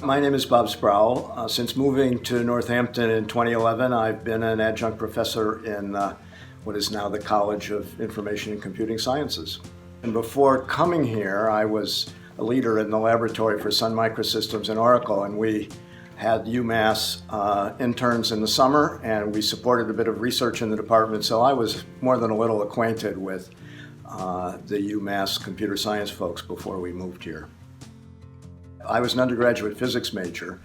My name is Bob Sproull. Since moving to Northampton in 2011, I've been an adjunct professor in what is now the College of Information and Computing Sciences. And before coming here, I was a leader in the laboratory for Sun Microsystems and Oracle, and we had UMass interns in the summer, and we supported a bit of research in the department, so I was more than a little acquainted with the UMass computer science folks before we moved here. I was an undergraduate physics major,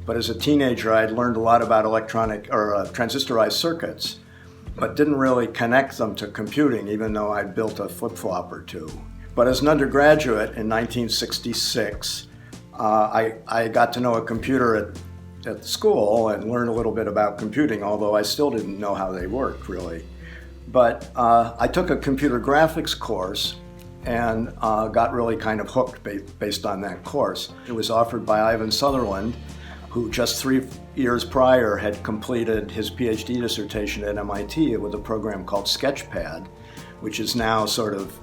but as a teenager I'd learned a lot about transistorized circuits, but didn't really connect them to computing, even though I'd built a flip-flop or two. But as an undergraduate in 1966, I got to know a computer at school and learned a little bit about computing, although I still didn't know how they worked, really. But I took a computer graphics course and got really kind of hooked based on that course. It was offered by Ivan Sutherland, who just 3 years prior had completed his PhD dissertation at MIT with a program called Sketchpad, which is now sort of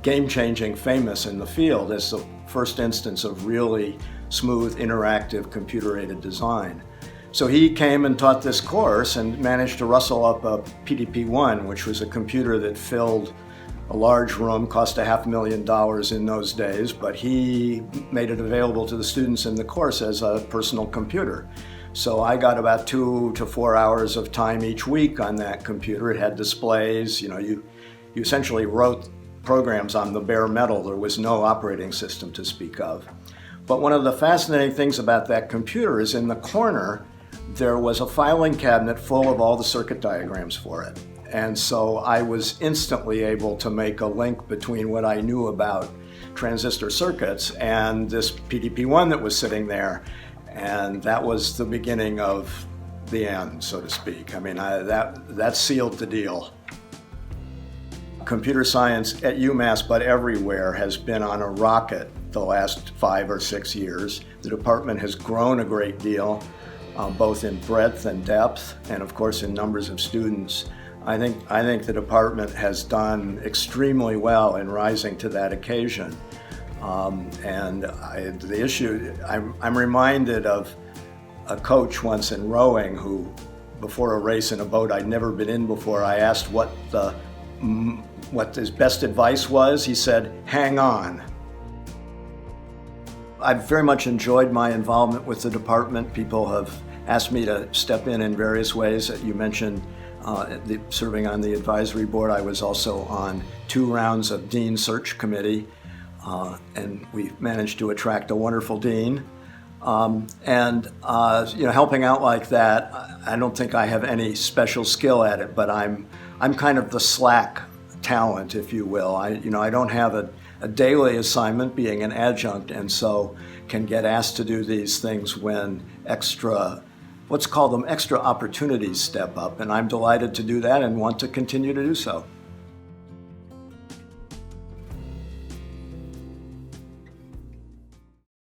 game-changing, famous in the field as the first instance of really smooth, interactive, computer-aided design. So he came and taught this course and managed to rustle up a PDP-1, which was a computer that filled a large room, cost $500,000 in those days, but he made it available to the students in the course as a personal computer. So I got about 2 to 4 hours of time each week on that computer. It had displays, you essentially wrote programs on the bare metal. There was no operating system to speak of. But one of the fascinating things about that computer is in the corner, there was a filing cabinet full of all the circuit diagrams for it. And so I was instantly able to make a link between what I knew about transistor circuits and this PDP-1 that was sitting there. And that was the beginning of the end, so to speak. I mean, that sealed the deal. Computer science at UMass, but everywhere, has been on a rocket the last 5 or 6 years. The department has grown a great deal, both in breadth and depth, and of course in numbers of students. I think the department has done extremely well in rising to that occasion. I'm reminded of a coach once in rowing who, before a race in a boat I'd never been in before, I asked what his best advice was. He said, "Hang on." I've very much enjoyed my involvement with the department. People have asked me to step in various ways. You mentioned serving on the advisory board. I was also on 2 rounds of dean search committee, and we managed to attract a wonderful dean. Helping out like that, I don't think I have any special skill at it, but I'm kind of the slack talent, if you will. I don't have a daily assignment being an adjunct, and so can get asked to do these things when let's call them extra opportunities step up, and I'm delighted to do that and want to continue to do so.